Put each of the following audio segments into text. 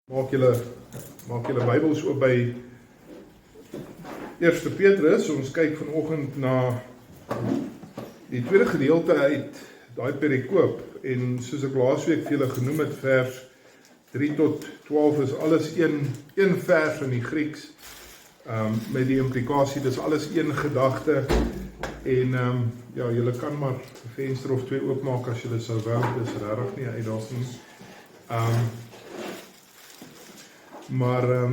Maak julle Bybels oop by 1 Petrus. Ons kyk vanoggend na die tweede gedeelte uit daai perikoop. En soos ek laasweek vir julle genoem het, vers 3 tot 12 is alles een vers in die Grieks. Met die implikasie, dis alles een gedagte. En ja, julle kan maar 'n venster of twee oopmaak as julle sou wou. Dis regtig nie 'n uitdaging. Maar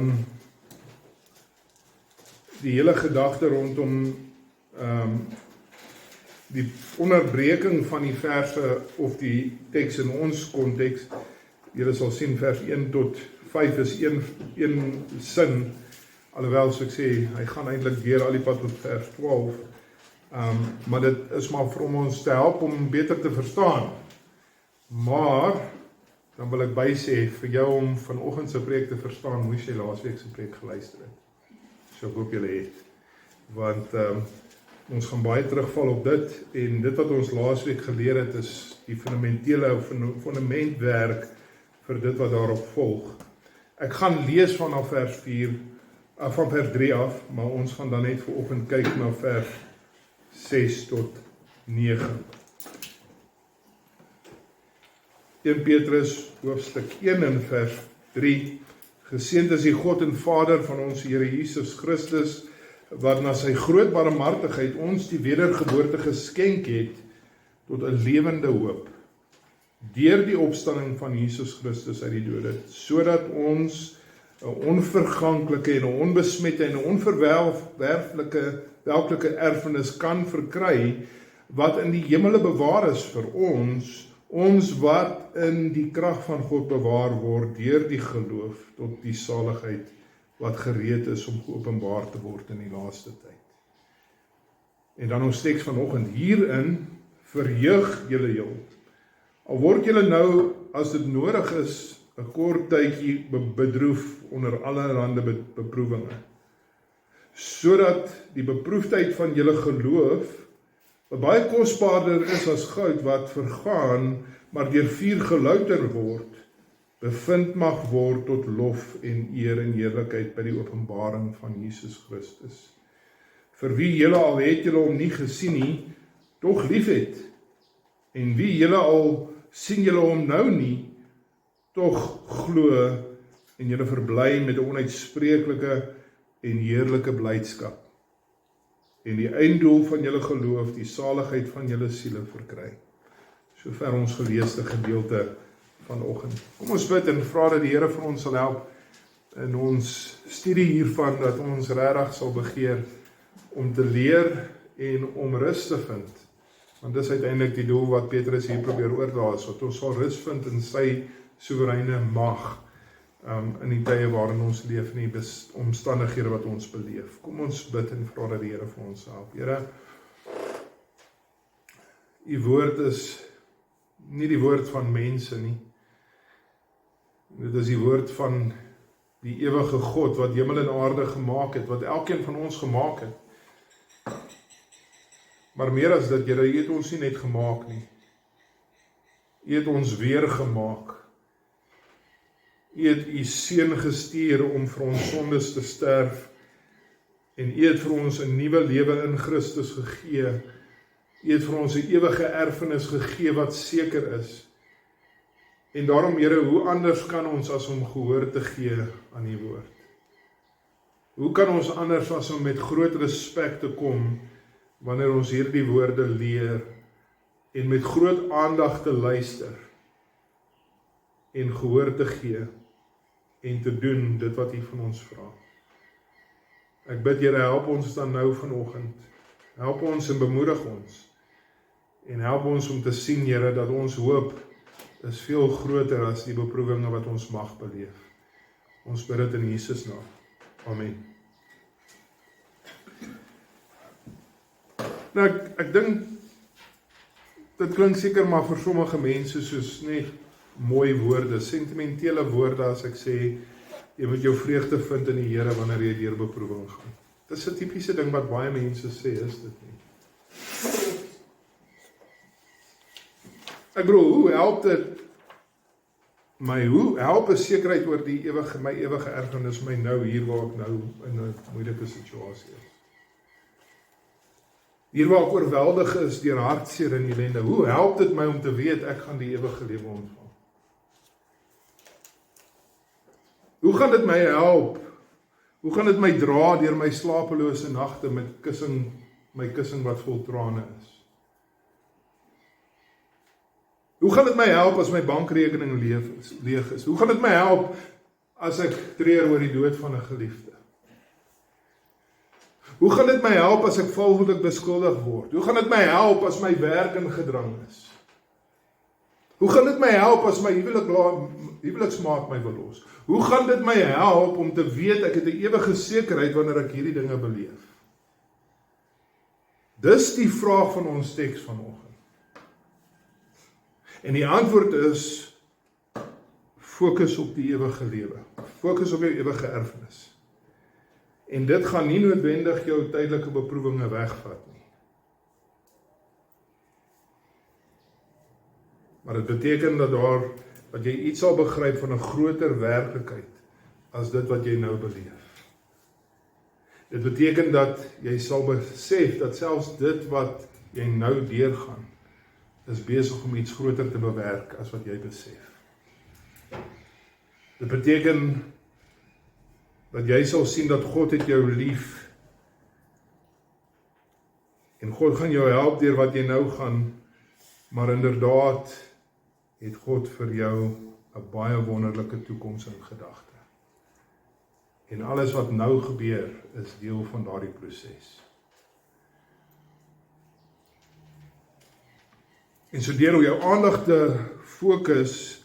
die hele gedagte rondom die onderbreking van die verse of die teks in ons konteks, julle sal sien vers 1 tot 5 is een sin, alhoewel soos ek sê, hy gaan eintlik deur al die pad tot vers 12, maar dit is maar vir ons te help om beter te verstaan. Maar dan wil ek bysê, vir jou om vanoggend se preek te verstaan, moes jy laasweek se preek geluister het. So ek hoop julle het. Want ons gaan baie terugval op dit, en dit wat ons laasweek geleer het, is die fundamentele fundamentwerk vir dit wat daarop volg. Ek gaan lees vanaf vers 3 af, maar ons gaan dan net vanoggend kyk na vers 6 tot 9. 1 Petrus hoofstuk 1 in vers 3. Geseënd is die God en Vader van ons Here Jesus Christus, wat na sy groot barmhartigheid ons die wedergeboorte geskenk het tot 'n lewende hoop, deur die opstanding van Jesus Christus uit die dode, sodat ons 'n onverganklike en 'n onbesmette en 'n onverwerflike erfenis kan verkry, wat in die hemele bewaar is vir ons wat in die krag van God bewaar word deur die geloof tot die saligheid wat gereed is om geopenbaar te word in die laaste tyd. En dan ons teks vanoggend, hierin verheug julle heel. Al word julle nou, as dit nodig is, 'n kort tydjie bedroef onder allerlei beproewinge, sodat die beproefdheid van julle geloof, wat baie kosbaarder is as goud wat vergaan, maar deur vuur gelouter word, bevind mag word tot lof en eer en heerlikheid by die openbaring van Jesus Christus. Vir wie julle al het julle hom nie gesien nie, tog lief het, en wie julle al sien julle hom nou nie, tog glo en julle verbly met 'n onuitspreeklike en heerlike blydskap. En die einddoel van julle geloof, die saligheid van julle siele verkry. Sover ons geleesde gedeelte vanoggend. Kom ons bid en vra dat die Here vir ons sal help in ons studie hiervan, dat ons regtig sal begeer om te leer en om rus te vind. Want dis uiteindelik die doel wat Petrus hier probeer oordra, is dat ons sal rus vind in sy soewereine mag, in die tye waarin ons leef en die omstandighede wat ons beleef. Kom ons bid en vra dat die Here vir ons help. Here, u woord is nie die woord van mense nie. Dit is die woord van die ewige God wat hemel en aarde gemaak het, wat elkeen van ons gemaak het. Maar meer as dit, Here, u het ons nie net gemaak nie. U het ons weer gemaak. U het u seun gestuur om vir ons sondes te sterf, en u het vir ons 'n nuwe lewe in Christus gegee. U het vir ons 'n ewige erfenis gegee wat seker is. En daarom, Here, hoe anders kan ons as om gehoor te gee aan die woord? Hoe kan ons anders as om met groot respek te kom wanneer ons hierdie woorde leer en met groot aandag te luister en gehoor te gee en te doen dit wat u van ons vra? Ek bid, Here, help ons dan nou vanoggend. Help ons en bemoedig ons. En help ons om te sien, Here, dat ons hoop is veel groter as die beproewinge wat ons mag beleef. Ons bid dit in Jesus naam. Amen. Nou, ek dink, dit klink seker maar vir sommige mense soos net mooi woorde, sentimentele woorde as ek sê, jy moet jou vreugde vind in die Here wanneer jy deur beproewing gaan. Dit is 'n tipiese ding wat baie mense sê, is dit nie? Ek bedoel, hoe help dit hoe help 'n sekerheid oor my ewige erfenis my nou hier waar ek nou in 'n moeilike situasie is. Hier waar ek oorweldig is deur hartseer en ellende, hoe help dit my om te weet ek gaan die ewige lewe ontvang? Hoe gaan dit my help? Hoe gaan dit my dra deur my slapelose nagte met my kussing wat vol trane is? Hoe gaan dit my help as my bankrekening leeg is? Hoe gaan dit my help as ek treur oor die dood van 'n geliefde? Hoe gaan dit my help as ek valslik beskuldig word? Hoe gaan dit my help as my werk in gedrang is? Hoe gaan dit my help as my huweliksmaat my verlos? Hoe gaan dit my help om te weet ek het 'n ewige sekerheid wanneer ek hierdie dinge beleef? Dis die vraag van ons teks vanoggend. En die antwoord is, fokus op die ewige lewe. Fokus op jou ewige erfenis. En dit gaan nie noodwendig jou tydelike beproewinge wegvat nie. Maar dit beteken dat jy iets sal begryp van 'n groter werklikheid as dit wat jy nou beleef. Dit beteken dat jy sal besef dat selfs dit wat jy nou deurgaan, is besig om iets groter te bewerk as wat jy besef. Dit beteken dat jy sal sien dat God het jou lief en God gaan jou help deur wat jy nou gaan, maar inderdaad het God vir jou 'n baie wonderlike toekoms in gedagte. En alles wat nou gebeur is deel van daardie proses. En so deur jou aandag te fokus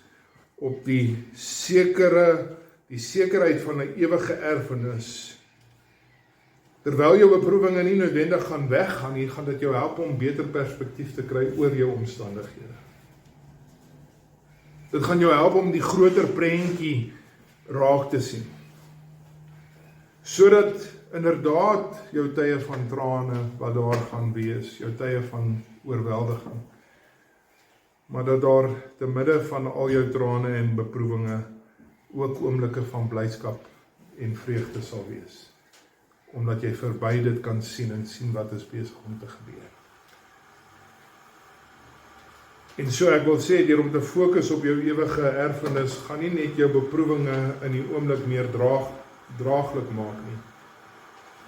op die sekerheid van 'n ewige erfenis, terwyl jou beproewinge nie noodwendig gaan weggaan nie, gaan dit jou help om beter perspektief te kry oor jou omstandighede. Dit gaan jou help om die groter prentjie raak te sien. Sodat inderdaad jou tye van trane wat daar gaan wees, jou tye van oorweldiging, maar dat daar te midde van al jou trane en beproewinge ook oomblikke van blydskap en vreugde sal wees. Omdat jy verby dit kan sien en sien wat is besig om te gebeur. En so ek wil sê, deur om te fokus op jou ewige erfenis, gaan nie net jou beproewinge in die oomblik meer draaglik maak nie,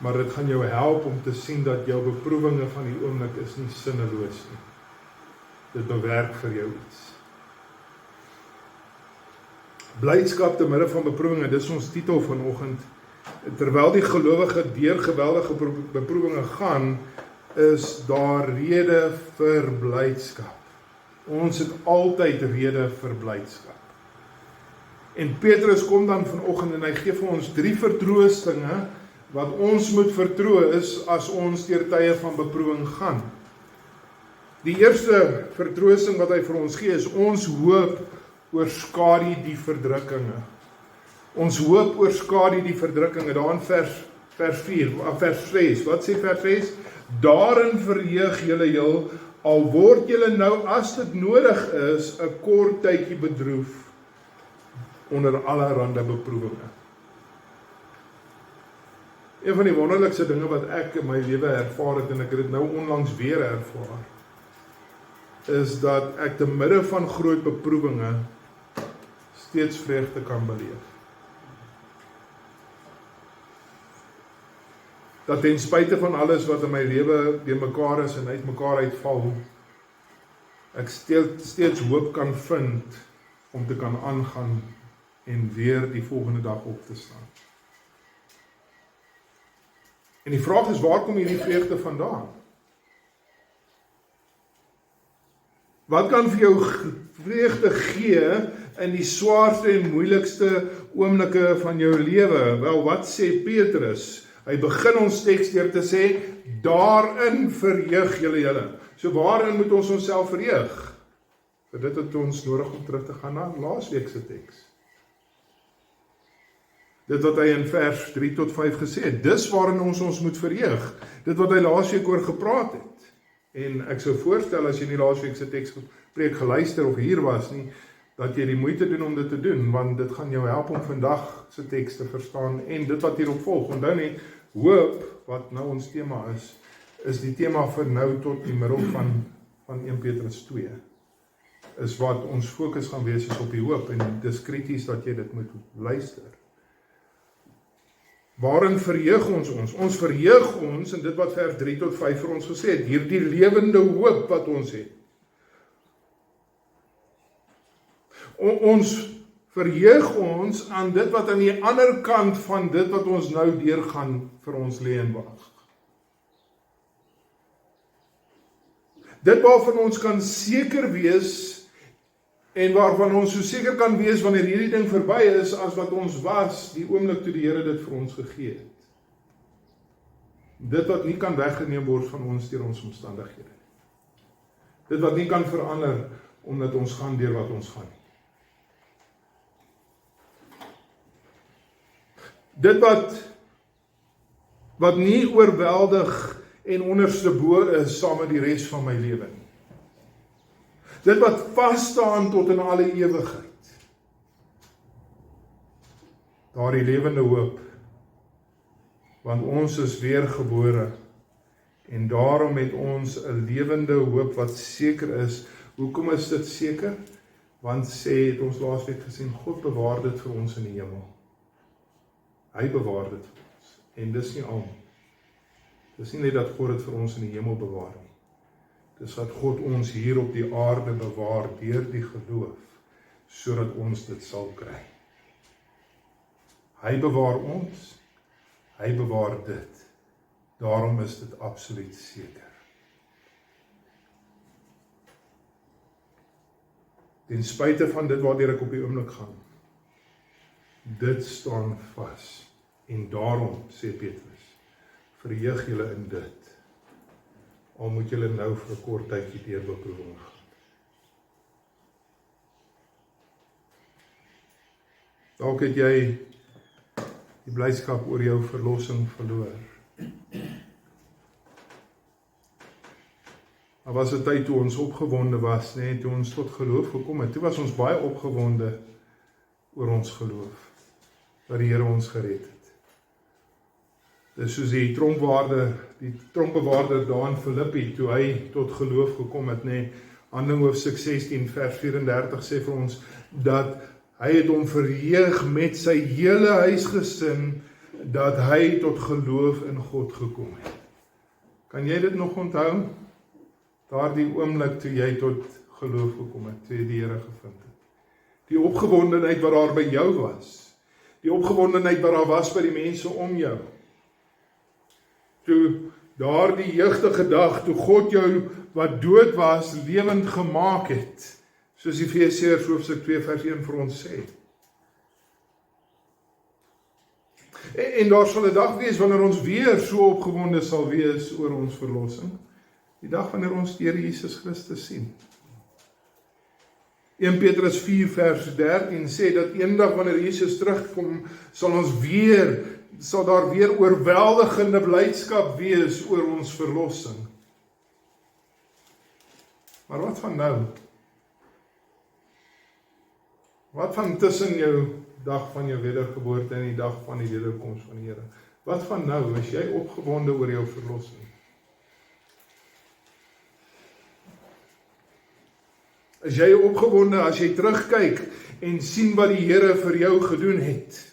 maar dit gaan jou help om te sien dat jou beproewinge van die oomblik is nie sinneloos nie. Dit bewerk vir jou iets. Blydskap te midde van beproewinge, dis ons titel vanoggend. Terwyl die gelowige deur geweldige beproewinge gaan, is daar rede vir blydskap. Ons het altyd rede vir blydskap. En Petrus kom dan vanoggend en hy gee vir ons 3 vertroostinge wat ons moet vertroos as ons deur tye van beproewing gaan. Die eerste vertroosting wat hy vir ons gee is ons hoop oorskadu die verdrukkinge. Ons hoop oorskadu die verdrukkinge. Daar in vers 6. Wat sê vers 6? Daarin verheug julle heel, al word julle nou as dit nodig is 'n kort tydjie bedroef onder allerhande beproewinge. Een van die wonderlikste dinge wat ek in my lewe ervaar het, en ek het dit nou onlangs weer ervaar, is dat ek te midde van groot beproewinge steeds vreugde kan beleef. Dat ten spyte van alles wat in my lewe bymekaar is en uit mekaar uitval, ek steeds hoop kan vind om te kan aangaan en weer die volgende dag op te staan. En die vraag is, waar kom hierdie vreugde vandaan? Wat kan vir jou vreugde gee in die swaarste en moeilikste oomblikke van jou lewe? Wel, wat sê Petrus? Hy begin ons teks deur te sê, daarin verheug julle. So waarin moet ons onsself verheug? Vir dit het ons nodig om terug te gaan na laasweek se teks. Dit wat hy in vers 3 tot 5 gesê het, dis waarin ons moet verheug. Dit wat hy laasweek oor gepraat het. En ek sou voorstel, as jy nie laasweek se teks preek geluister of hier was nie, dat jy die moeite doen om dit te doen, want dit gaan jou help om vandag se teks te verstaan en dit wat hierop volg. Onthou net, hoop, wat nou ons tema is die tema vir nou tot die middel van 1 Petrus 2. Is wat ons fokus gaan wees is op die hoop, en dis krities dat jy dit moet luister. Waarin verheug ons? Ons verheug ons in dit wat vers 3 tot 5 vir ons gesê het, hierdie lewende hoop wat ons het. Ons verheug ons aan dit wat aan die ander kant van dit wat ons nou deurgaan vir ons lê en wag. Dit waarvan ons kan seker wees en waarvan ons so seker kan wees wanneer hierdie ding verby is as wat ons was die oomblik toe die Here dit vir ons gegee het. Dit wat nie kan weggeneem word van ons deur ons omstandighede. Dit wat nie kan verander omdat ons gaan deur wat ons gaan nie. Dit wat nie oorweldig en onderste bo is saam met die res van my lewe nie. Dit wat vasstaan tot in alle ewigheid. Daardie lewende hoop, want ons is weergebore en daarom het ons 'n lewende hoop wat seker is. Hoekom is dit seker? Want het ons laasweek gesien, God bewaar dit vir ons in die hemel. Hy bewaar dit vir ons. En dis nie al. Dis nie net dat God dit vir ons in die hemel bewaar nie. Dis dat God ons hier op die aarde bewaar deur die geloof, sodat ons dit sal kry. Hy bewaar ons, hy bewaar dit. Daarom is dit absoluut seker. Ten spyte van dit waardeur ek op die oomblik gaan, dit staan vas. En daarom, sê Petrus, verheug julle in dit. Al moet julle nou vir 'n kort tydjie deur beproewing gaan. Dalk het jy die blydskap oor jou verlossing verloor. Maar was 'n tyd toe ons opgewonde was, net toe ons tot geloof gekom het. Toe was ons baie opgewonde oor ons geloof, dat die Here ons gered het. Dis soos die tronkbewaarder daar in Filippi, toe hy tot geloof gekom het, Handelinge hoofstuk 16 vers 34 sê vir ons, dat hy het hom verheug met sy hele huisgesin, dat hy tot geloof in God gekom het. Kan jy dit nog onthou? Daardie oomblik toe jy tot geloof gekom het, toe jy die Here gevind het. Die opgewondenheid wat daar by jou was, die opgewondenheid wat daar was by die mense om jou. Toe daardie jeugdige dag, toe God jou wat dood was, lewend gemaak het, soos Efesiërs hoofstuk 2 vers 1 vir ons sê. En daar sal 'n dag wees wanneer ons weer so opgewonde sal wees oor ons verlossing, die dag wanneer ons die Here Jesus Christus sien. 1 Petrus 4 vers 13 sê dat eendag wanneer Jesus terugkom, sal daar weer oorweldigende blydskap wees oor ons verlossing. Maar wat van nou? Wat van tussen jou dag van jou wedergeboorte en die dag van die wederkoms van die Here? Wat van nou? Is jy opgewonde oor jou verlossing? Is jy opgewonde as jy terugkyk en sien wat die Here vir jou gedoen het?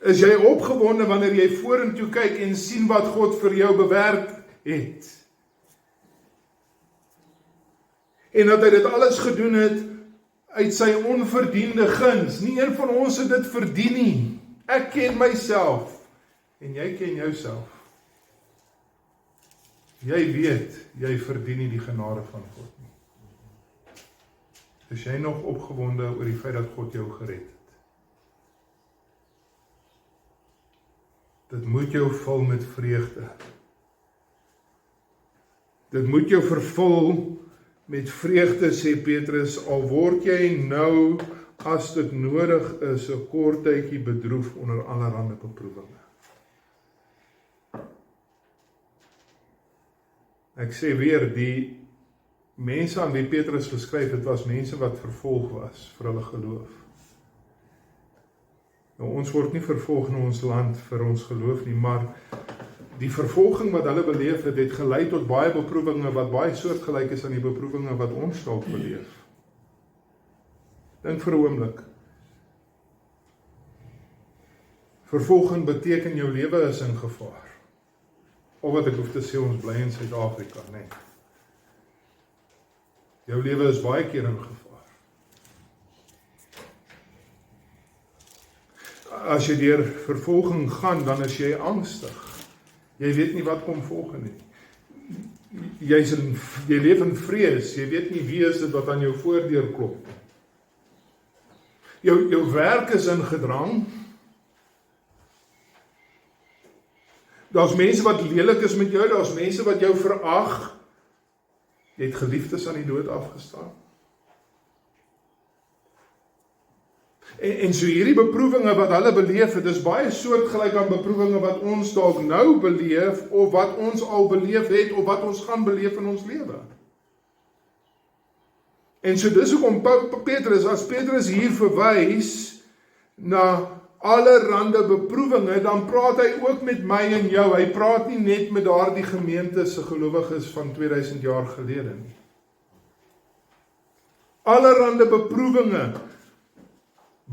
Is jy opgewonde wanneer jy vorentoe kyk en sien wat God vir jou bewerk het? En dat hy dit alles gedoen het uit sy onverdiende guns. Nie een van ons het dit verdien nie. Ek ken myself en jy ken jouself. Jy weet, jy verdien nie die genade van God nie. Is jy nog opgewonde oor die feit dat God jou gered het? Dit moet jou vul met vreugde. Dit moet jou vervul met vreugde, sê Petrus, al word jy nou, as dit nodig is, 'n kort tydjie bedroef onder allerhande beproewinge. Ek sê weer, mense aan wie Petrus geskryf het, was mense wat vervolg was vir hulle geloof. Nou, ons word nie vervolg in ons land vir ons geloof nie, maar die vervolging wat hulle beleef het, het gelei tot baie beproewinge wat baie soortgelyk is aan die beproewinge wat ons dalk beleef. Dink vir 'n oomblik. Vervolging beteken jou lewe is in gevaar. Of wat ek hoef te sê, ons bly in Suid-Afrika, nee. Jou lewe is baie keer in gevaar. As jy deur vervolging gaan, dan is jy angstig. Jy weet nie wat kom volgende nie. Jy leef in vrees, jy weet nie wie is dit wat aan jou voordeur klop. Jou werk is in gedrang. Daar's mense wat lelik is met jou, daar's mense wat jou verag. Jy het geliefdes aan die dood afgestaan. En so hierdie beproewinge wat hulle beleef het, is baie soortgelyk aan beproewinge wat ons dalk nou beleef, of wat ons al beleef het, of wat ons gaan beleef in ons lewe. En so dis hoekom Petrus, as Petrus hier verwys na allerhande beproewinge, dan praat hy ook met my en jou. Hy praat nie net met daardie gemeente se gelowiges van 2000 jaar gelede nie. Allerhande beproewinge.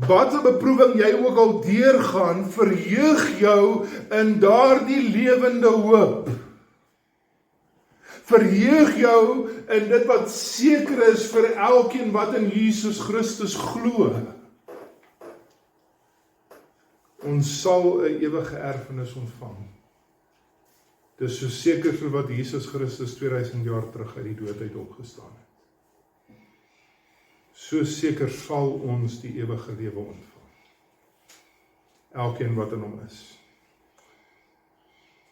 Wat 'n beproewing jy ook al deurgaan, verheug jou in daardie lewende hoop. Verheug jou in dit wat seker is vir elkeen wat in Jesus Christus glo. Ons sal 'n ewige erfenis ontvang. Dis so seker vir wat Jesus Christus 2000 jaar terug uit die dood uit opgestaan het. So seker sal ons die ewige lewe ontvang. Elkeen wat in hom is.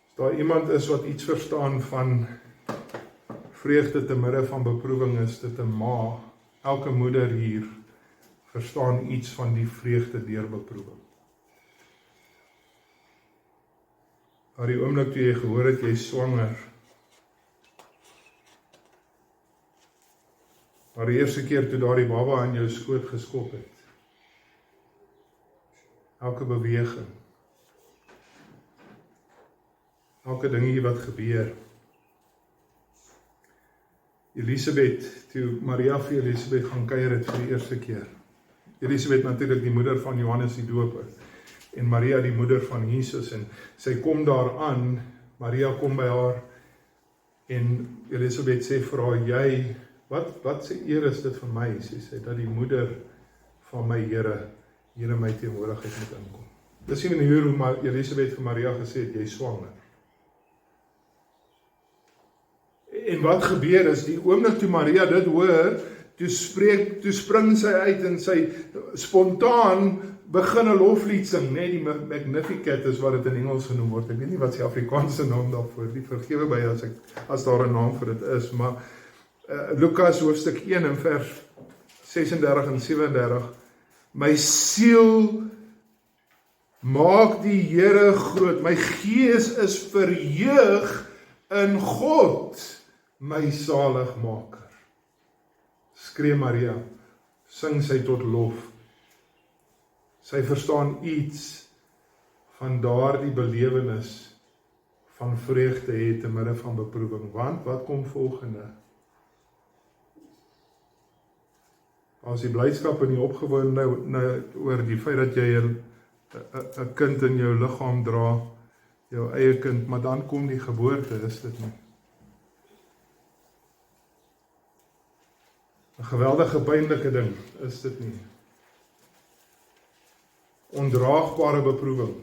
As daar iemand is wat iets verstaan van vreugde te midde van beproewing, is dit 'n ma. Elke moeder hier verstaan iets van die vreugde deur beproewing. Maar die oomblik toe jy gehoor het jy is swanger, maar die eerste keer toe daardie baba aan jou skoot geskop het, elke beweging, elke dingetjie wat gebeur. Elisabeth, toe Maria vir Elisabeth gaan kuier het vir die eerste keer. Elisabeth natuurlik die moeder van Johannes die Doper, en Maria die moeder van Jesus, en sy kom daar aan, Maria kom by haar, en Elisabeth sê vir haar, wat se eer is dit vir my, sê dat die moeder van my Here, hier in my teenwoordigheid moet inkom. Dis nie manier hoe Elisabeth vir Maria gesê het, jy is swanger. En wat gebeur is, die oomblik toe Maria dit hoor, toe spring sy uit en sy spontaan begin 'n loflied sing, nee, die Magnificat is wat dit in Engels genoem word. Ek weet nie wat die Afrikaanse naam daarvoor, die vergewe by as daar 'n naam vir dit is, maar Lukas hoofstuk 1 en vers 36 en 37, my siel maak die Here groot, my gees is verheug in God, my saligmaker. Skree Maria, sing sy tot lof. Sy verstaan iets van daardie belewenis van vreugde het te midde van beproewing. Want wat kom volgende? As die blydskap en die opgewondenheid oor die feit dat jy 'n kind in jou liggaam dra, jou eie kind, maar dan kom die geboorte, is dit nie? 'n geweldige pynlike ding, is dit nie? Ondraagbare beproewing.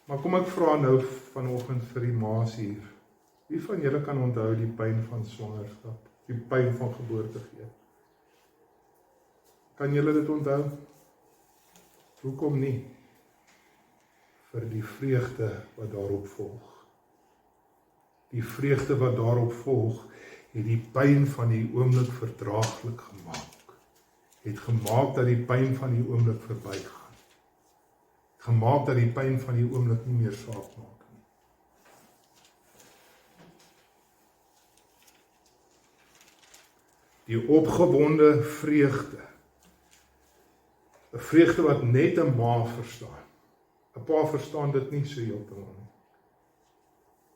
Maar kom ek vra nou vanoggend vir die ma's hier. Wie van julle kan onthou die pyn van swangerskap? Die pyn van geboorte gee? Kan julle dit onthou? Hoekom nie? Vir die vreugde wat daarop volg. Die vreugde wat daarop volg, het die pyn van die oomblik verdraaglik gemaak. Het gemaak dat die pyn van die oomblik verbygaan. Gemaak dat die pyn van die oomblik nie meer saak maak nie. die opgewonde vreugde. 'n Vreugde wat net 'n ma verstaan. 'n Pa verstaan dit nie so heeltemal nie.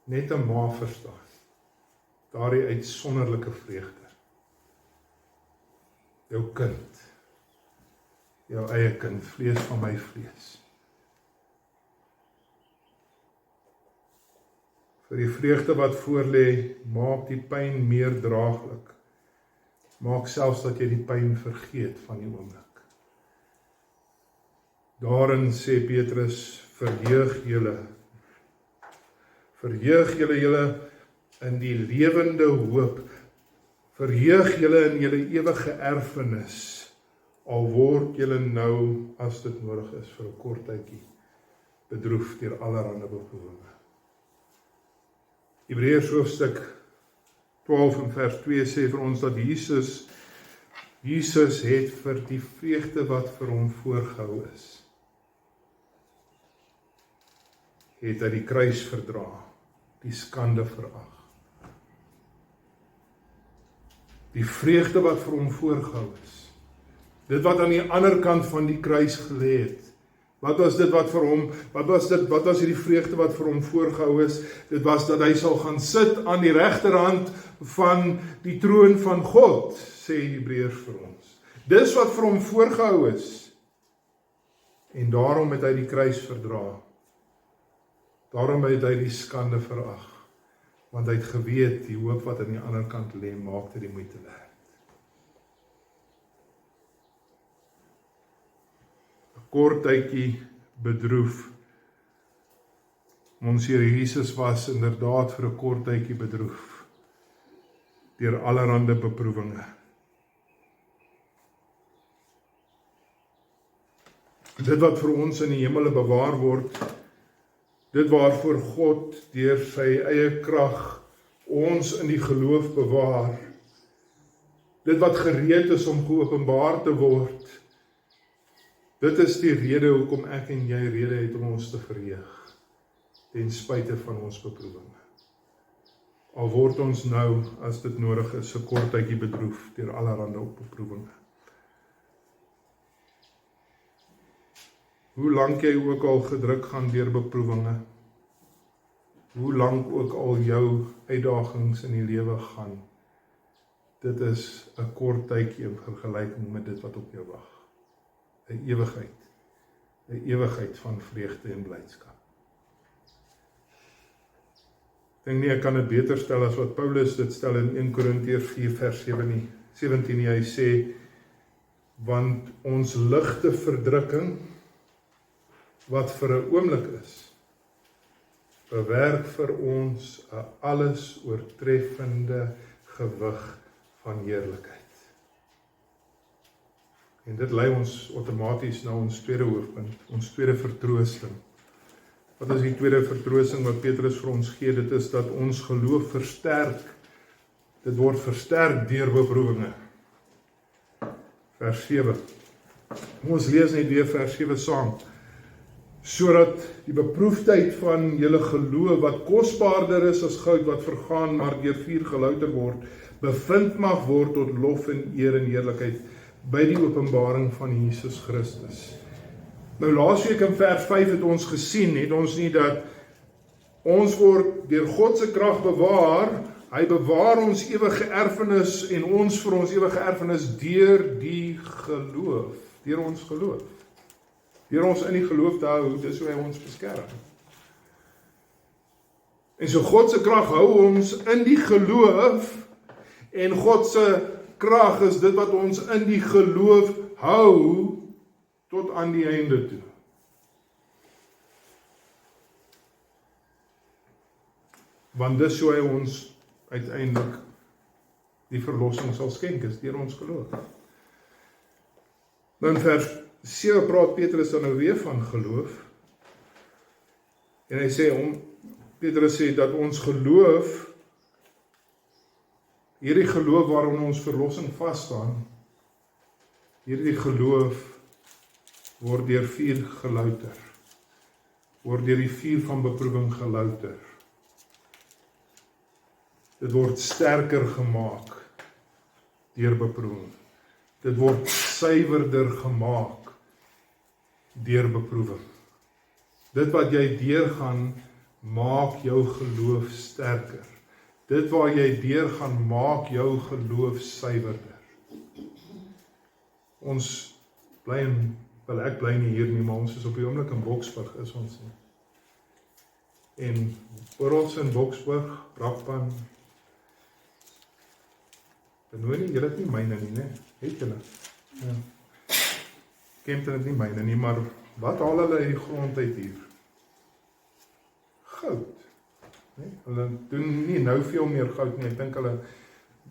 Net 'n ma verstaan. Daardie uitsonderlike vreugde. Jou kind. Jou eie kind, vlees van my vlees. Vir die vreugde wat voorlê, maak die pyn meer draaglik. Maak selfs dat jy die pyn vergeet van die oomblik. Daarin sê Petrus, verheug julle in die lewende hoop, verheug julle in julle ewige erfenis, al word julle nou, as dit nodig is, vir 'n kort tydjie, bedroef deur allerlei beproewinge. Hebreërs hoofstuk 12 en vers 2 sê vir ons dat Jesus het vir die vreugde wat vir hom voorgehou is, het hy die kruis verdra, die skande verag. Die vreugde wat vir hom voorgehou is, dit wat aan die ander kant van die kruis gelê het, wat was dit wat vir hom, wat was hierdie vreugde wat vir hom voorgehou is? Dit was dat hy sal gaan sit aan die regterhand van die troon van God, sê Hebreërs vir ons. Dis wat vir hom voorgehou is. En daarom het hy die kruis verdra. Daarom het hy die skande verag. Want hy het geweet, die hoop wat aan die ander kant lê, maak dit die moeite werd. Kort tydjie bedroef. Ons Here Jesus was inderdaad vir 'n kort tydjie bedroef deur allerlei beproewinge. Dit wat vir ons in die hemele bewaar word, dit waarvoor God deur sy eie krag ons in die geloof bewaar, dit wat gereed is om geopenbaar te word, dit is die rede hoekom ek en jy rede het om ons te verheug, ten spyte van ons beproewinge. Al word ons nou, as dit nodig is, 'n kort tydjie bedroef deur allerlei beproewinge. Hoe lank jy ook al gedruk gaan deur beproewinge, hoe lank ook al jou uitdagings in die lewe gaan, dit is 'n kort tydjie in vergelyking met dit wat op jou wag. 'n ewigheid van vreugde en blydskap. Ek dink nie, ek kan dit beter stel as wat Paulus dit stel in 1 Korintiërs 4 vers 17. Hy sê, want ons ligte verdrukking, wat vir 'n oomblik is, bewerk vir ons 'n alles oortreffende gewig van heerlikheid. En dit lei ons outomaties na ons tweede hoofpunt, ons tweede vertroosting. Wat is die tweede vertroosting wat Petrus vir ons gee? Dit is dat ons geloof versterk. Dit word versterk deur beproewinge. Vers 7. Ons lees net weer vers 7 saam. Sodat die beproefdheid van julle geloof, wat kosbaarder is as goud wat vergaan, maar deur vuur gelouter word, bevind mag word tot lof en eer en heerlikheid by die openbaring van Jesus Christus. Nou laasweek in vers 5 het ons gesien, het ons nie dat ons word deur God se krag bewaar, hy bewaar ons ewige erfenis en ons vir ons ewige erfenis deur die geloof, deur ons geloof. Deur ons in die geloof te hou, dis hoe hy ons beskerm. En so God se krag hou ons in die geloof, en God se krag is dit wat ons in die geloof hou tot aan die einde toe. Want dis hoe hy ons uiteindelik die verlossing sal skenk, is deur ons geloof. Nou in vers 7 praat Petrus dan nou weer van geloof. En hy sê, Petrus sê dat ons geloof, hierdie geloof waarom ons verlossing vasstaan, hierdie geloof word deur vuur gelouter, word deur die vuur van beproewing gelouter. Dit word sterker gemaak deur beproewing. Dit word suiwerder gemaak deur beproewing. Dit wat jy deurgaan, maak jou geloof sterker. Dit waar jy deurgaan, maak jou geloof suiwerder. Ons bly ek bly nie hier nie, maar ons is op die oomblik in Boksburg, is ons nie. En oral in Boksburg, Brakpan, Benoni, julle het nie myne nie, né? Het julle? Ja. Kempton het nie myne nie, maar wat haal hulle uit die grond uit hier? Goud. Nee? Hulle doen nie nou veel meer goud nie, ek dink hulle,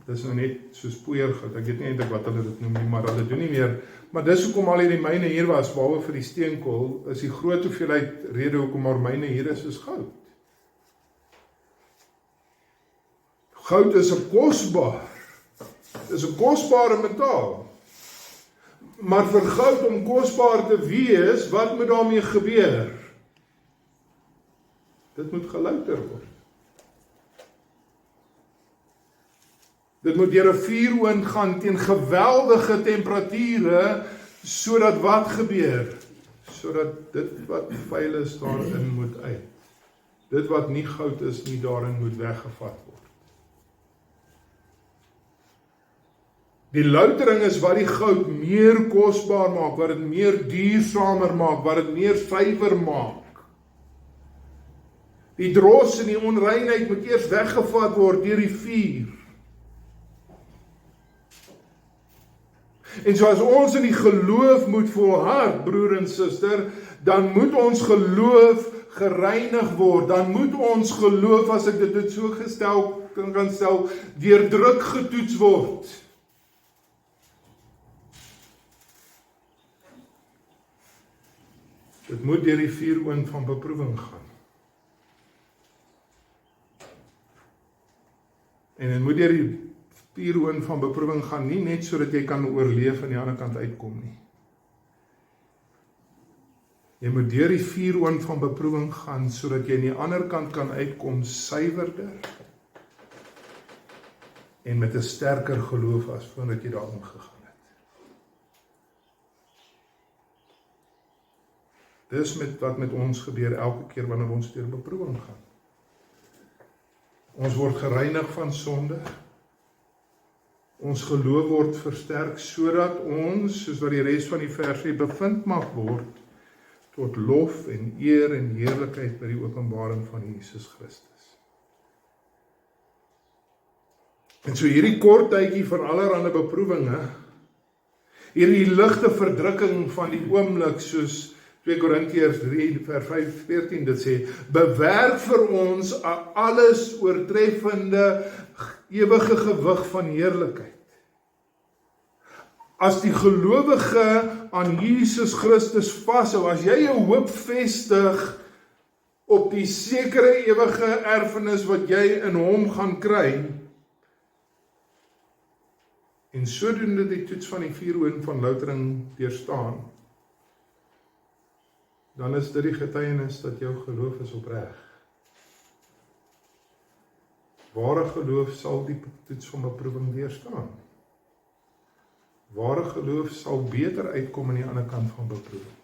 dis nou net soos poeiergoud, ek weet nie eintlik wat hulle dit noem nie, maar hulle doen nie meer, maar dis hoekom al hierdie myne hier was, behalwe vir die steenkool, is die groot hoeveelheid rede hoekom maar myne hier is goud. Goud is 'n kosbaar, dis 'n kosbare metaal, maar vir goud om kosbaar te wees, wat moet daarmee gebeur? Dit moet gelouter word. Dit moet deur 'n vuuroond gaan teen geweldige temperature, sodat wat gebeur? Sodat dit wat vuil is daarin moet uit. Dit wat nie goud is nie daarin moet weggevat word. Die loutering is wat die goud meer kosbaar maak, wat dit meer duursamer maak, wat dit meer suiwer maak. Die dros en die onreinheid moet eers weggevat word deur die vuur. En so as ons in die geloof moet volhard, broer en suster, dan moet ons geloof gereinig word. Dan moet ons geloof, as ek dit so kan stel, deur druk getoets word. Dit moet deur die vuuroond van beproewing gaan. En dit moet deur die vuuroond van beproewing gaan, nie net sodat jy kan oorleef en die ander kant uitkom nie. Jy moet deur die vuuroond van beproewing gaan, sodat jy aan die ander kant kan uitkom suiwerder en met 'n sterker geloof as voordat jy daarin gegaan het. Dis wat met ons gebeur elke keer wanneer ons deur beproewing gaan. Ons word gereinig van sonde. Ons geloof word versterk, sodat ons, soos wat die res van die vers sê, bevind mag word tot lof en eer en heerlikheid by die openbaring van Jesus Christus. En so hierdie kort tydjie van allerhande beproewinge, hierdie ligte verdrukking van die oomblik, soos 2 Korintiërs 3 vers 5-14 dit sê, bewerk vir ons 'n alles oortreffende ewige gewig van heerlikheid. As die gelowige aan Jesus Christus vashou, as jy jou hoop vestig op die sekere ewige erfenis wat jy in hom gaan kry, en sodoende die toets van die vuuroond van loutering deurstaan, dan is dit die getuienis dat jou geloof is opreg. Ware geloof sal die toets van beproewing deurstaan. Ware geloof sal beter uitkom aan die ander kant van beproewing.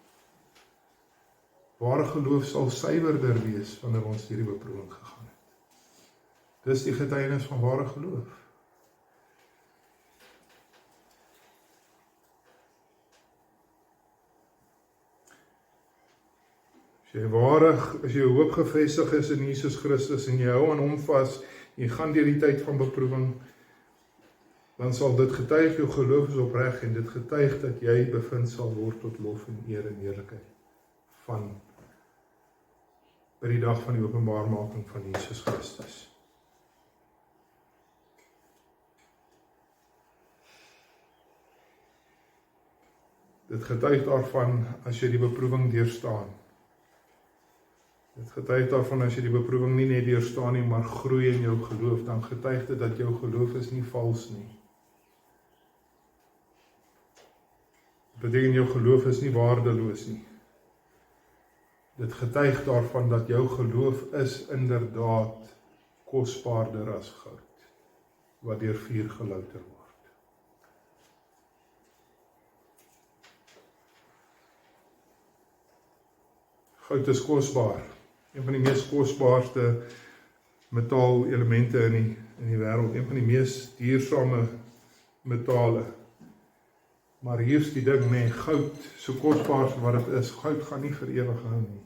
Ware geloof sal suiwerder wees wanneer ons hierdie beproewing gegaan het. Dis die getuienis van ware geloof. As jy hoop gevestig is in Jesus Christus en jy hou aan hom vas, jy gaan deur die tyd van beproewing, dan sal dit getuig jou geloof is opreg en dit getuig dat jy bevind sal word tot lof en eer en heerlikheid van by die dag van die openbaarmaking van Jesus Christus. Dit getuig daarvan as jy die beproewing deurstaan. Dit getuig daarvan as jy die beproewing nie net deurstaan nie, maar groei in jou geloof, dan getuig dit dat jou geloof is nie vals nie. Dit beteken jou geloof is nie waardeloos nie. Dit getuig daarvan dat jou geloof is inderdaad kosbaarder as goud, wat deur vuur gelouter word. Goud is kosbaar. Een van die mees kosbaarste metaalelemente in die wêreld. Een van die mees duursame metale. Maar hier's die ding, nee, goud, so kosbaar as wat dit is, goud gaan nie vir ewig hou nie.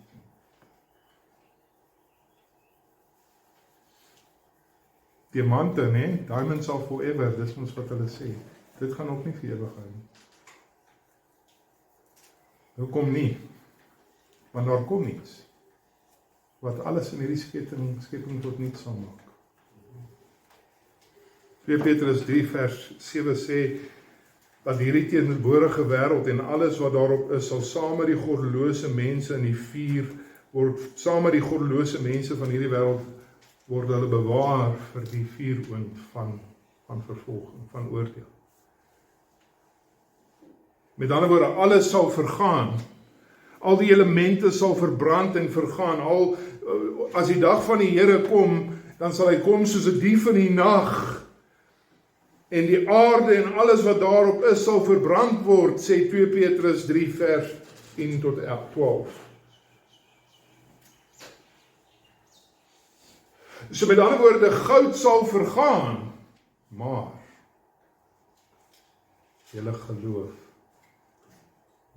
Diamante, nee, diamonds are forever, dis ons wat hulle sê. Dit gaan ook nie vir ewig hou nie. Hoekom nie? Want daar kom niets wat alles in hierdie skepping tot niets sal maak. 2 Petrus 3 vers 7 sê dat hierdie teenwoordige wêreld en alles wat daarop is, sal saam met die goddelose mense in die vuur word, saam met die goddelose mense van hierdie wêreld word hulle bewaar vir die vuuroond van vervolging, van oordeel. Met ander woorde, alles sal vergaan. Al die elemente sal verbrand en vergaan. As die dag van die Here kom, dan sal hy kom soos 'n dief in die nag. En die aarde en alles wat daarop is, sal verbrand word, sê 2 Petrus 3 vers 10 tot 12. So met ander woorde, goud sal vergaan, maar julle geloof,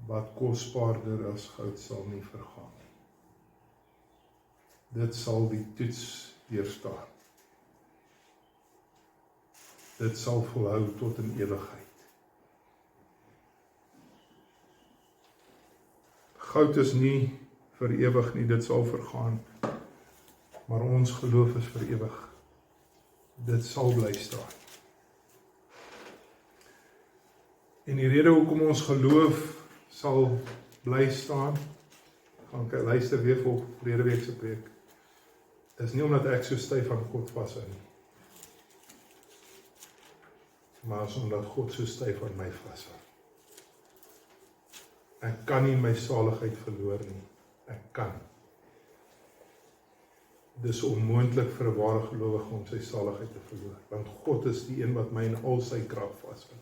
wat kosbaarder as goud sal nie vergaan. Dit sal die toets deurstaan. Dit sal volhou tot in ewigheid. Goud is nie vir ewig nie, dit sal vergaan. Maar ons geloof is vir ewig. Dit sal bly staan. En die rede hoekom ons geloof sal bly staan, gaan ek luister weer vir verlede week se preek, is nie omdat ek so styf aan God vashou nie, maar is omdat God so styf aan my vashou. Ek kan nie my saligheid verloor nie. Ek kan. Dis onmoontlik vir 'n ware gelowige om sy saligheid te verloor, want God is die een wat my in al sy krag vashou.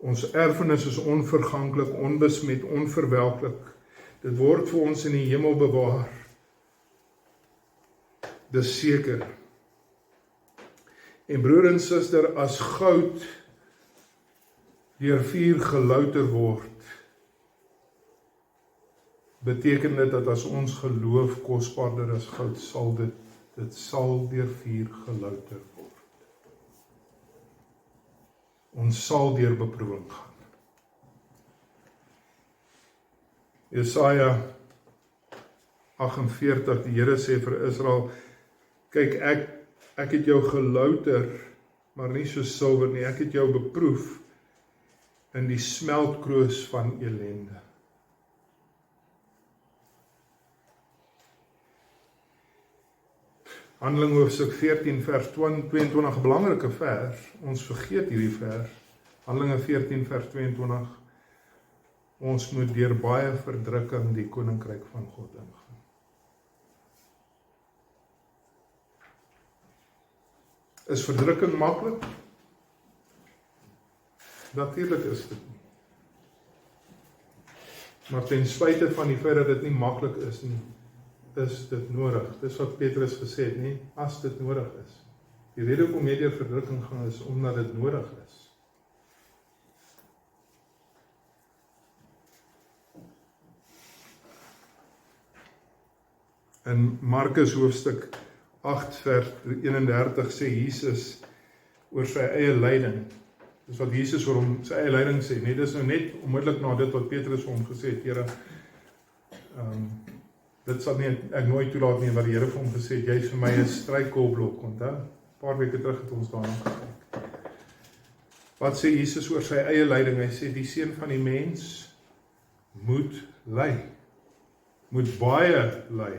Ons erfenis is onverganklik, onbesmet, onverwelklik. Dit word vir ons in die hemel bewaar. Dis seker. En broer en suster, as goud deur vuur gelouter word, beteken dit dat as ons geloof kosbaarder as goud, sal dit sal deur vuur gelouter word. Ons sal deur beproewing gaan. Jesaja 48, die Here sê vir Israel, kyk, ek het jou gelouter, maar nie so silwer nie, ek het jou beproef in die smeltkroos van elende. Handelinge hoofstuk 14 vers 22, belangrike vers, ons vergeet hierdie vers, Handelinge 14 vers 22, ons moet deur baie verdrukking die koninkryk van God ingaan. Is verdrukking maklik? Natuurlik is dit nie. Maar ten spyte van die feit dat dit nie maklik is nie, is dit nodig. Dis wat Petrus gesê het, nie? As dit nodig is. Die rede hoekom jy deur verdrukking gaan is omdat dit nodig is. In Markus hoofstuk 8 vers 31 sê Jesus oor sy eie lyding. Dis wat Jesus oor hom sy eie lyding sê. Nee, dis nou net onmiddellik na dit wat Petrus hom gesê het, Here, dit sal nie ek nooit toelaat nie, wat die Here vir hom gesê het, jy is vir my 'n struikelblok, onthou? 'n Paar weke terug het ons daarna gekyk. Wat sê Jesus oor sy eie lyding? Hy sê die seun van die mens moet ly. Moet baie ly.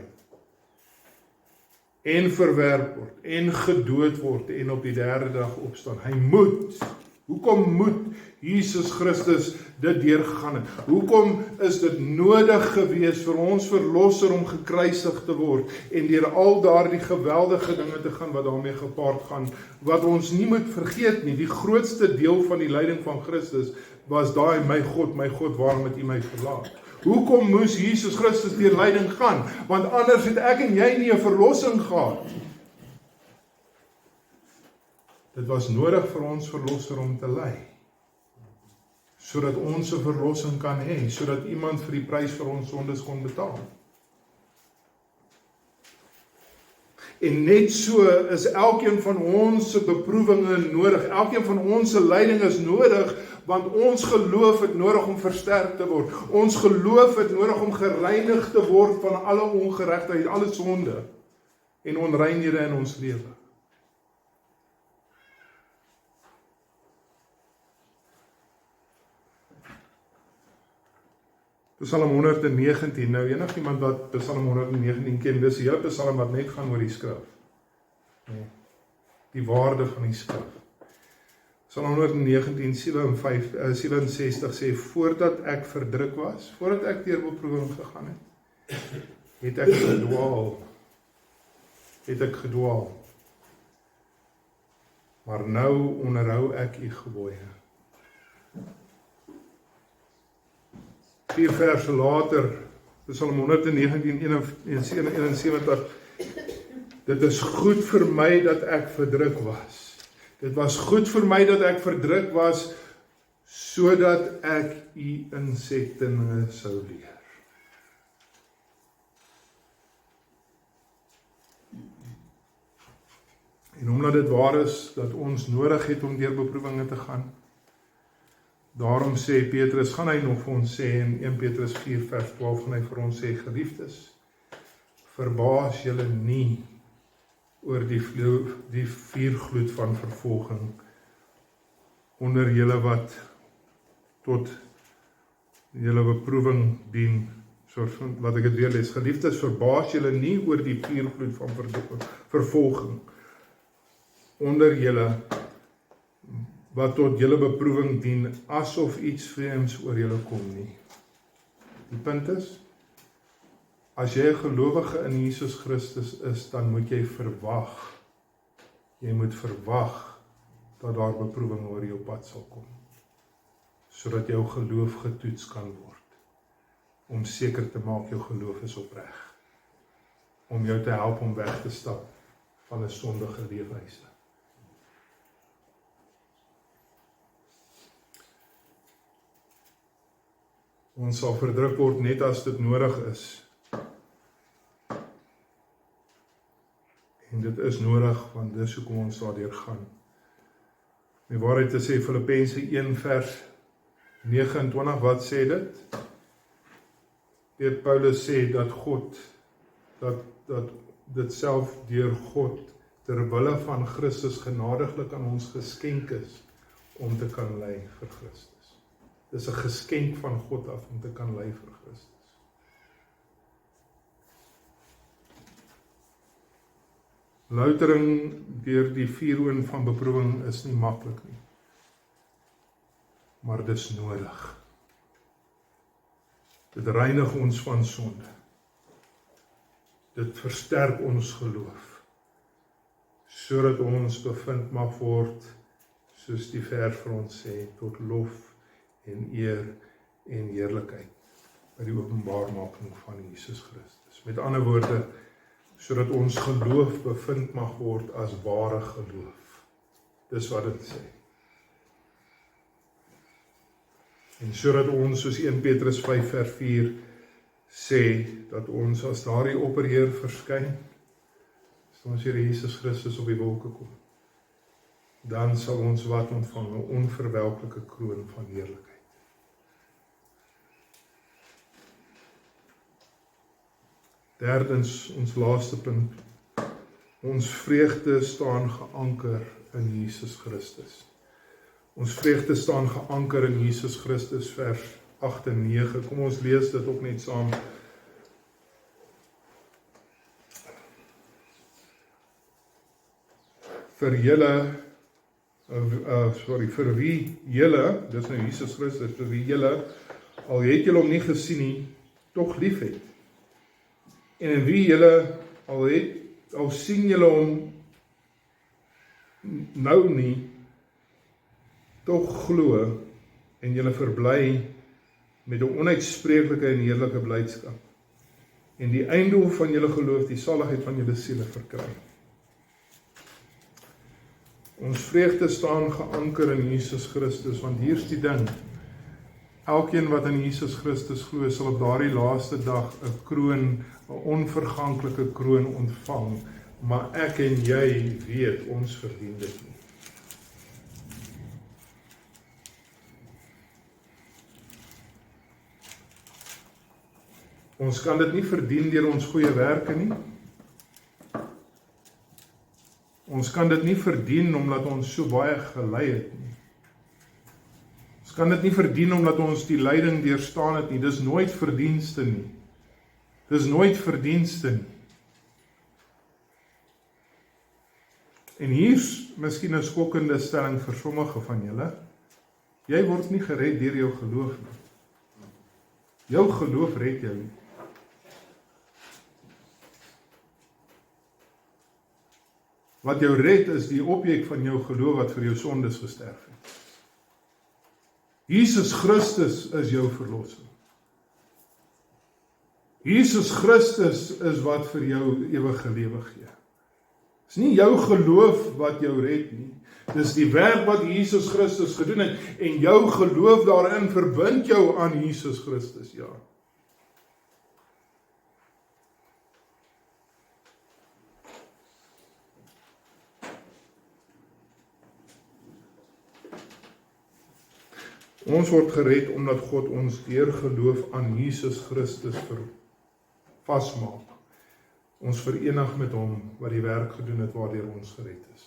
En verwerp word, en gedood word, en op die 3de dag opstaan. Hy moet, Hoekom moet Jesus Christus dit deurgegaan het? Hoekom is dit nodig gewees vir ons verlosser om gekruisig te word en deur al daardie geweldige dinge te gaan wat daarmee gepaard gaan, wat ons nie moet vergeet nie, die grootste deel van die lyding van Christus was daai, my God, waarom het U my verlaat? Hoekom moes Jesus Christus deur lyding gaan? Want anders het ek en jy nie 'n verlossing gehad. Dit was nodig vir ons verlosser om te ly, sodat ons 'n verlossing kan hê, sodat iemand vir die prys vir ons sondes kon betaal. En net so is elkeen van ons se beproewinge nodig, elkeen van ons se lyding is nodig, want ons geloof het nodig om versterk te word. Ons geloof het nodig om gereinig te word van alle ongeregtigheid, alle sonde en onreinhede in ons lewe. Psalm 119, nou enigiemand wat Psalm 119 ken, dis die hele Psalm wat net gaan oor die skrif. Die waarde van die skrif. Psalm 119, 67 sê, voordat ek verdruk was, voordat ek deur beproewing gegaan het ek gedwaal. Maar nou onderhou ek U gebooie. 4 verse later, Psalm 119, 71, dit is goed vir my dat ek verdruk was. Dit was goed vir my dat ek verdruk was, sodat ek U insettinge sou leer. En omdat dit waar is, dat ons nodig het om deur beproewinge te gaan, daarom sê Petrus, gaan hy nog vir ons sê in 1 Petrus 4 vers 12, gaan hy vir ons sê, geliefdes, verbaas julle nie oor die vuurgloed van vervolging onder julle wat tot julle beproewing dien, laat ek het weer lees, geliefdes, verbaas julle nie oor die vuurgloed van vervolging onder julle wat tot julle beproewing dien, asof iets vreemds oor julle kom nie. Die punt is, as jy 'n gelowige in Jesus Christus is, dan moet jy verwag. Jy moet verwag dat daar beproewing oor jou pad sal kom, sodat jou geloof getoets kan word, om seker te maak jou geloof is opreg, om jou te help om weg te stap van 'n sondige leefwyse. Ons sal verdruk word net as dit nodig is. En dit is nodig, want dis hoekom ons daardeur gaan. Die waarheid te sê, Filippense 1 vers 29, wat sê dit? Deur Paulus sê dat God, dat dit self deur God, ter wille van Christus genadiglik aan ons geskenk is, om te kan ly vir Christus. Dis 'n geskenk van God af om te kan ly vir Christus. Loutering deur die vuuroond van beproewing is nie maklik nie, maar dis nodig. Dit reinig ons van sonde. Dit versterk ons geloof, sodat ons bevind mag word, soos die vers vir ons sê, tot lof en eer en heerlikheid by die openbaarmaking van Jesus Christus. Met ander woorde, sodat ons geloof bevind mag word as ware geloof. Dis wat dit sê. En sodat ons, soos 1 Petrus 5 vers 4 sê, dat ons as daardie opperheer verskyn, as ons Here Jesus Christus op die wolke kom, dan sal ons wat ontvang, 'n onverwelklike kroon van heerlikheid. Derdens, ons laaste punt, ons vreugde staan geanker in Jesus Christus. Ons vreugde staan geanker in Jesus Christus, vers 8 en 9. Kom ons lees dit ook net saam. Vir julle vir wie julle, dis nou Jesus Christus, vir wie julle, al het julle hom nie gesien nie, tog lief het. En in wie julle, al sien julle hom nou nie, tog glo, en julle verbly met 'n onuitspreeklike en heerlike blydskap. En die einddoel van julle geloof, die saligheid van julle siele verkry. Ons vreugde staan geanker in Jesus Christus, want hier's die ding. Elkeen wat in Jesus Christus glo, sal op daardie laaste dag 'n kroon, 'n onverganklike kroon ontvang, maar ek en jy weet, ons verdien dit nie. Ons kan dit nie verdien deur ons goeie werke nie. Ons kan dit nie verdien omdat ons so baie gelei het nie. Ons kan dit nie verdien omdat ons die lyding deurstaan het nie. Dis nooit verdienste nie. Dis nooit verdienste nie. En hier's miskien 'n skokkende stelling vir sommige van julle. Jy word nie gered deur jou geloof nie. Jou geloof red jou nie. Wat jou red is die objek van jou geloof wat vir jou sondes gesterf het. Jesus Christus is jou verlossing. Jesus Christus is wat vir jou ewige lewe gee. Dis nie jou geloof wat jou red nie. Dis die werk wat Jesus Christus gedoen het en jou geloof daarin verbind jou aan Jesus Christus, ja. Ons word gered omdat God ons deur geloof aan Jesus Christus vasmaak. Ons verenig met hom wat die werk gedoen het waardeur ons gered is.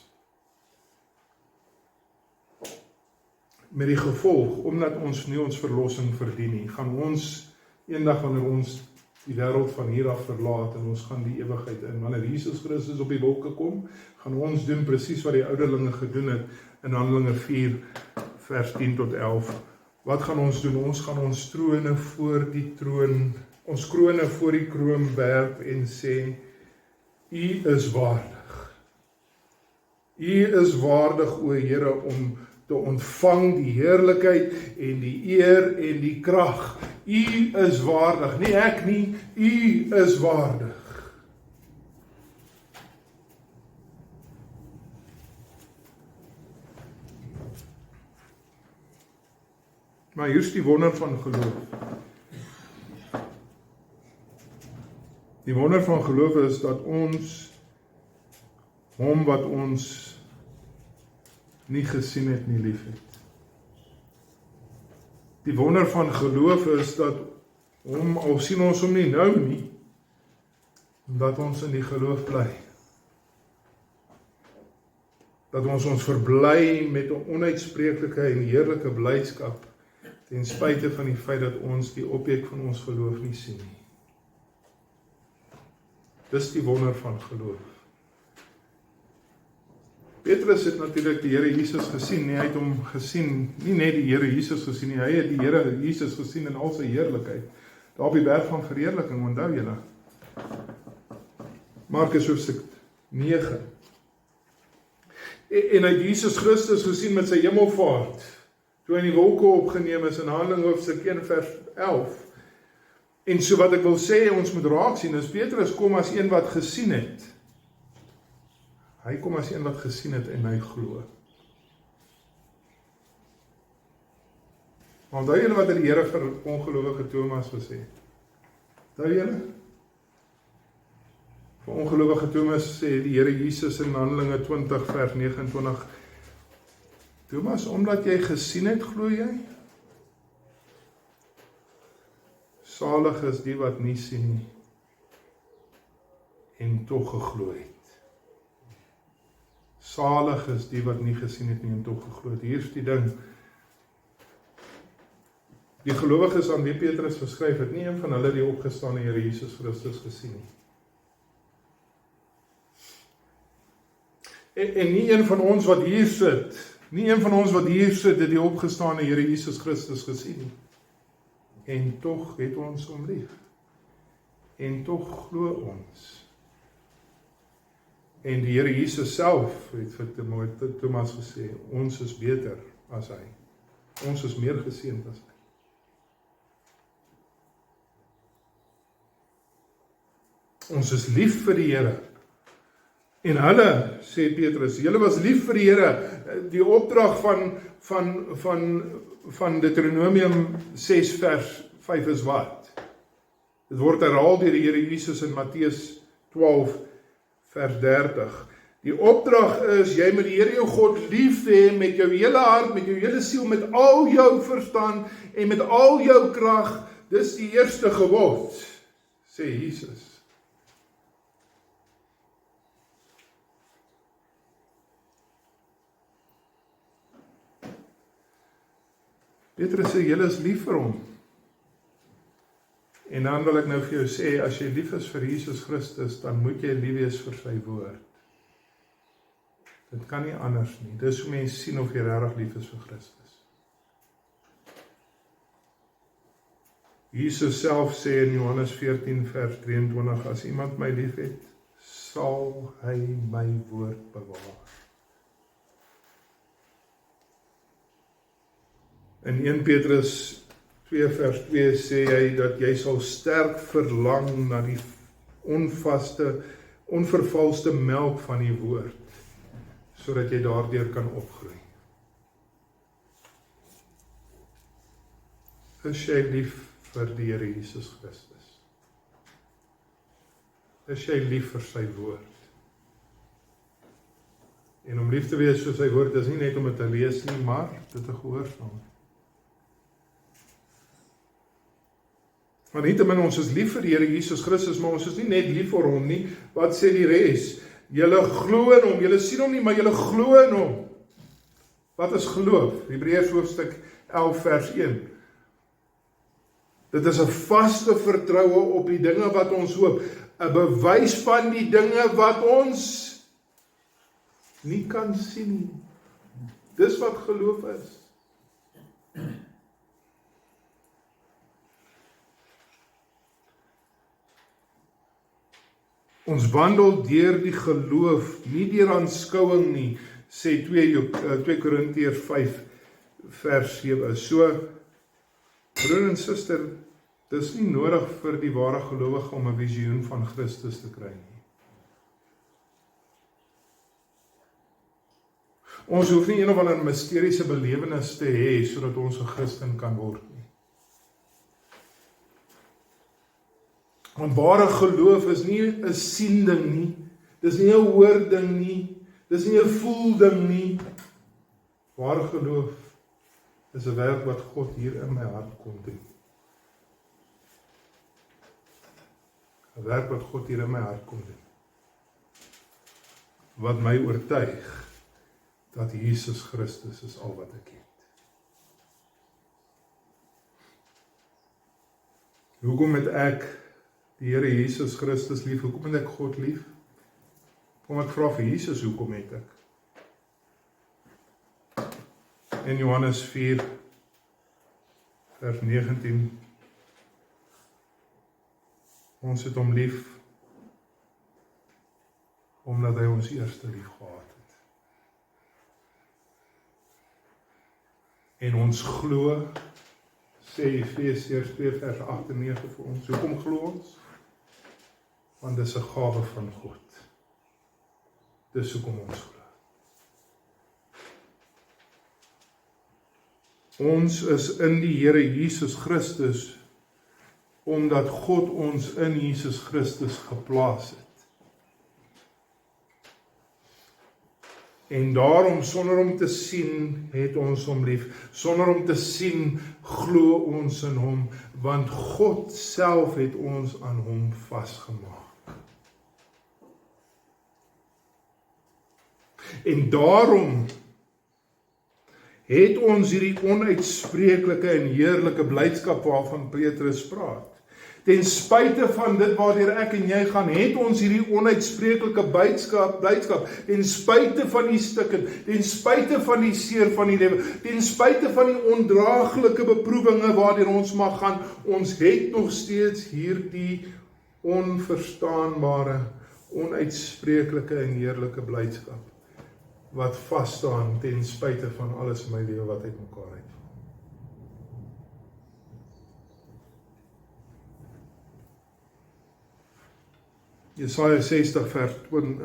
Met die gevolg, omdat ons nie ons verlossing verdien nie, gaan ons eendag wanneer ons die wêreld van hier af verlaat en ons gaan die ewigheid in. Wanneer Jesus Christus op die wolke kom, gaan ons doen presies wat die ouderlinge gedoen het in Handelinge 4 vers 10 tot 11. Wat gaan ons doen? Ons gaan ons trone voor die troon, ons krone voor die kroon werp en sê, U is waardig. U is waardig, o Here, om te ontvang die heerlikheid en die eer en die krag. U is waardig, nie ek nie, U is waardig. Maar hier's die wonder van geloof. Die wonder van geloof is dat ons hom wat ons nie gesien het nie liefhet. Die wonder van geloof is dat hom, al sien ons hom nie nou nie, dat ons in die geloof bly. Dat ons verbly met 'n onuitspreeklike en heerlike blydskap, ten spyte van die feit dat ons die objek van ons geloof nie sien nie. Dis die wonder van geloof. Petrus het natuurlik die Here Jesus gesien, nie, hy het hom gesien, nie net die Here Jesus gesien nie, hy het die Here Jesus gesien in al sy heerlikheid, daar op die berg van verheerliking, onthou julle. Markus hoofstuk 9. En hy het Jesus Christus gesien met sy hemelvaart, toe hy in die wolke opgeneem is in Handelinge hoofstuk 1 vers 11. En so wat ek wil sê, ons moet raak sien, is Petrus kom as een wat gesien het. Hy kom as een wat gesien het en hy glo. Maar onthou julle wat die Here vir ongelowige Thomas gesê? Onthou julle? Vir ongelowige Thomas sê die Here Jesus in Handelinge 20 vers 29, Thomas, omdat jy gesien het, glo jy? Salig is die wat nie sien nie en tog geglo het. Salig is die wat nie gesien het nie en tog geglo het. Hier is die ding. Die gelowiges aan wie Petrus geskryf het, nie een van hulle die opgestane Here Jesus Christus gesien nie. En nie een van ons wat hier sit, Nie een van ons wat hier sit, het die opgestaane Here Jesus Christus gesien nie. En tog het ons hom lief. En tog glo ons. En die Here Jesus self het vir Thomas gesê, ons is beter as hy. Ons is meer geseënd as hy. Ons is lief vir die Here. En hulle, sê Petrus, julle was lief vir die Here. Die opdrag van Deuteronomium 6 vers 5 is wat? Dit word herhaal deur die Here Jesus in Matteus 12 vers 30. Die opdrag is, jy moet die Here jou God lief hê met jou hele hart, met jou hele siel, met al jou verstand en met al jou krag. Dis die eerste gebod, sê Jesus. Petrus sê, julle is lief vir hom. En dan wil ek nou vir jou sê, as jy lief is vir Jesus Christus, dan moet jy lief wees vir sy woord. Dit kan nie anders nie. Dis hoe mense sien of jy regtig lief is vir Christus. Jesus self sê in Johannes 14 vers 23, as iemand my lief het, sal hy my woord bewaar. In 1 Petrus 2 vers 2 sê hy dat jy sal sterk verlang na die onvaste, onvervalste melk van die woord, sodat jy daardeur kan opgroei. Is jy lief vir die Here Jesus Christus? Is jy lief vir sy woord? En om lief te wees vir sy woord is nie net om dit te lees nie, maar dit te gehoorsaam. Maar nietemin, ons is lief vir die Here Jesus Christus, maar ons is nie net lief vir hom nie. Wat sê die res? Julle glo in hom, julle sien hom nie, maar julle glo in hom. Wat is geloof? Hebreërs hoofstuk 11 vers 1. Dit is 'n vaste vertroue op die dinge wat ons hoop, 'n bewys van die dinge wat ons nie kan sien nie. Dis wat geloof is. Ons wandel deur die geloof, nie deur aanskouing nie, sê 2 Korintiërs 5 vers 7. So, broer en suster, dis nie nodig vir die ware gelowige om 'n visioen van Christus te kry nie. Ons hoef nie een of ander misteriese belewenis te hê sodat ons 'n Christen kan word nie. Want ware geloof is nie 'n sien ding nie, dis nie 'n hoor ding nie, dis nie 'n voel ding nie. Ware geloof is 'n werk wat God hier in my hart kom doen. 'n Werk wat God hier in my hart kom doen. Wat my oortuig dat Jesus Christus is al wat ek het. Hoekom het ek die Here Jesus Christus lief? Hoekom het ek God lief? Kom ek vra vir Jesus, hoekom het ek? In Johannes 4 vers 19, ons het hom lief omdat hy ons eerste lief gehad het. En ons glo, sê Efesiërs 2 vers 8 en 9 vir ons. Hoekom glo ons? Want dis 'n gawe van God. Dis hoekom ons glo. Ons is in die Here Jesus Christus, omdat God ons in Jesus Christus geplaas het. En daarom, sonder om te sien, het ons hom lief. Sonder om te sien, glo ons in hom, want God self het ons aan hom vasgemaak. En daarom het ons hierdie onuitspreeklike en heerlike blydskap waarvan Petrus praat. Ten spyte van dit waardeur ek en jy gaan, het ons hierdie onuitspreeklike blydskap, ten spyte van die stikken, ten spyte van die seer van die lewe, ten spyte van die ondraaglike beproewinge waardeur ons mag gaan, ons het nog steeds hierdie onverstaanbare, onuitspreeklike en heerlike blydskap, wat vasstaan ten spyte van alles in my lewe wat uit mekaar uitval. Jesaja 60 vers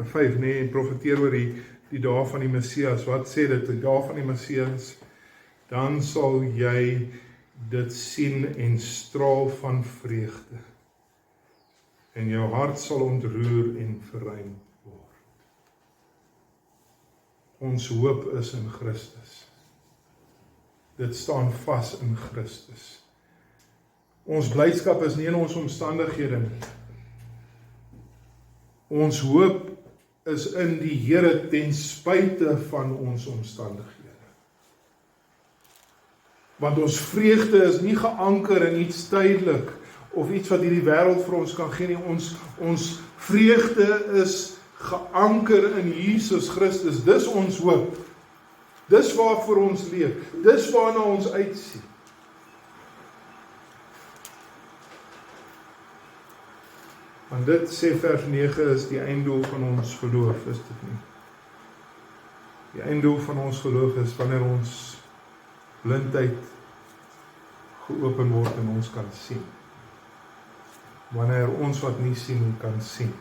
5, en profeteer oor die dae van die Messias. Wat sê dit, die dae van die Messias? Dan sal jy dit sien en straal van vreugde. En jou hart sal ontroer en verruim word. Ons hoop is in Christus. Dit staan vas in Christus. Ons blydskap is nie in ons omstandighede nie. Ons hoop is in die Here ten spyte van ons omstandighede. Want ons vreugde is nie geanker in iets tydelik of iets wat hierdie wêreld vir ons kan gee nie. Ons vreugde is geanker in Jesus Christus. Dis ons hoop. Dis waarvoor ons leef. Dis waarna ons uitsien. Want dit sê vers 9 is die einddoel van ons geloof, is dit nie? Die einddoel van ons geloof is wanneer ons blindheid geopen word en ons kan sien. Wanneer ons wat nie sien kan sien,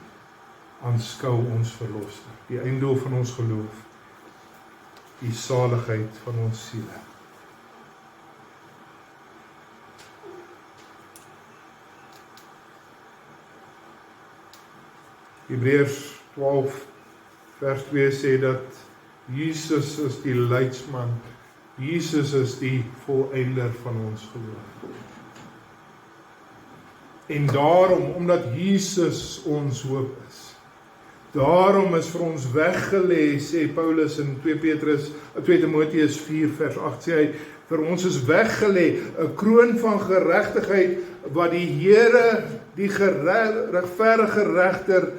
aanskou ons verlosser. Die einddoel van ons geloof, die saligheid van ons siele. Hebreërs 12 vers 2 sê dat Jesus is die leidsman, Jesus is die volëinder van ons geloof. En daarom, omdat Jesus ons hoop is, daarom is vir ons weggelê, sê Paulus in 2 Timoteus 4 vers 8 sê hy, vir ons is weggelê 'n kroon van geregtigheid wat die Here, die regverdige regter,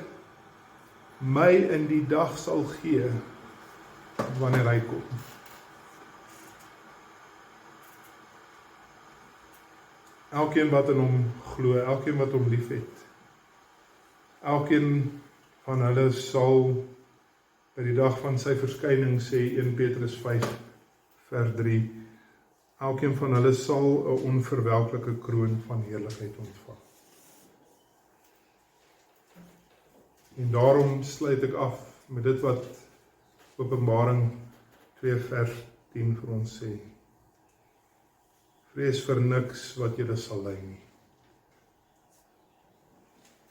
my in die dag sal gee, wanneer hy kom. Elkeen wat in hom glo, elkeen wat hom lief het, elkeen van hulle sal by die dag van sy verskyning, sê 1 Petrus 5 vers 3, elkeen van hulle sal 'n onverwelklike kroon van heerlikheid ontvang. En daarom sluit ek af met dit wat Openbaring 2 vers 10 vir ons sê. Vrees vir niks wat julle sal ly nie.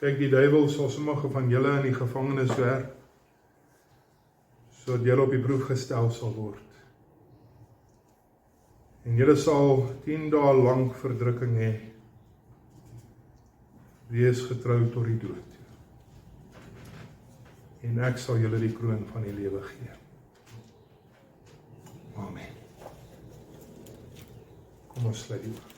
Kyk, die duiwel sal sommige van julle in die gevangenis werp, sodat julle op die proef gestel sal word. En julle sal 10 dae lank verdrukking hê. Wees getrou tot die dood. En ek sal julle die kroon van die lewe gee. Amen. Kom ons sluit die oë.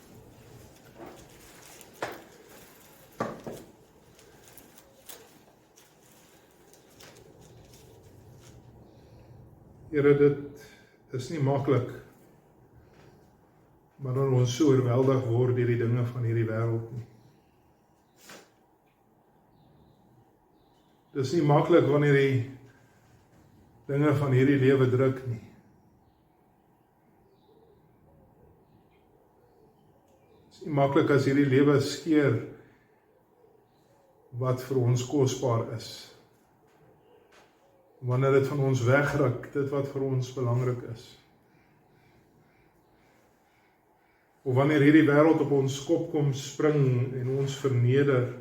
Here, dit is nie maklik, maar dan ons so oorweldig word deur die dinge van hierdie wêreld nie. Dit is nie maklik wanneer die dinge van hierdie lewe druk nie. Dit is nie maklik as hierdie lewe skeer wat vir ons kosbaar is. Wanneer dit van ons wegruk, dit wat vir ons belangrik is. Of wanneer hierdie wêreld op ons kop kom spring en ons verneder,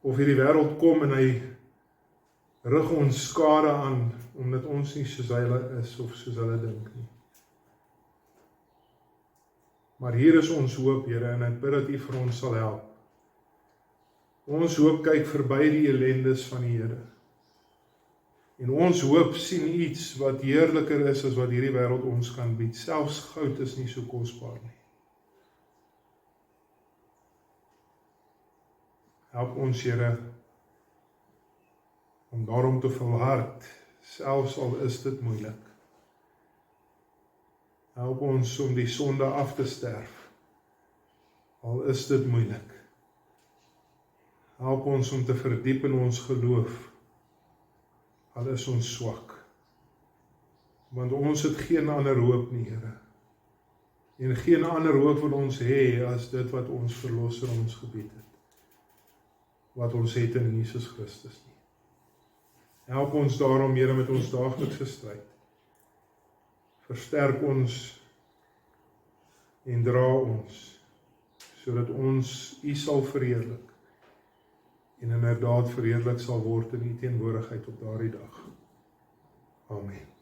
of hierdie wêreld kom en hy rig ons skade aan, omdat ons nie soos hulle is of soos hulle dink nie. Maar hier is ons hoop, Here, en ek bid dat U vir ons sal help. Ons hoop kyk verby die ellendes van die Here. En ons hoop sien iets wat heerliker is as wat hierdie wêreld ons kan bied. Selfs goud is nie so kosbaar nie. Help ons, Here, om daarom te volhard, selfs al is dit moeilik. Help ons om die sonde af te sterf, al is dit moeilik. Help ons om te verdiep in ons geloof, al is ons swak. Want ons het geen ander hoop nie, Here. En geen ander hoop wil ons hê as dit wat ons Verlosser ons gebied het. Wat ons het in Jesus Christus nie. Help ons daarom, Here, met ons daaglikse stryd. Versterk ons en dra ons, sodat ons U sal verheerlik en inderdaad verheerlik sal word in U teenwoordigheid op daardie dag. Amen.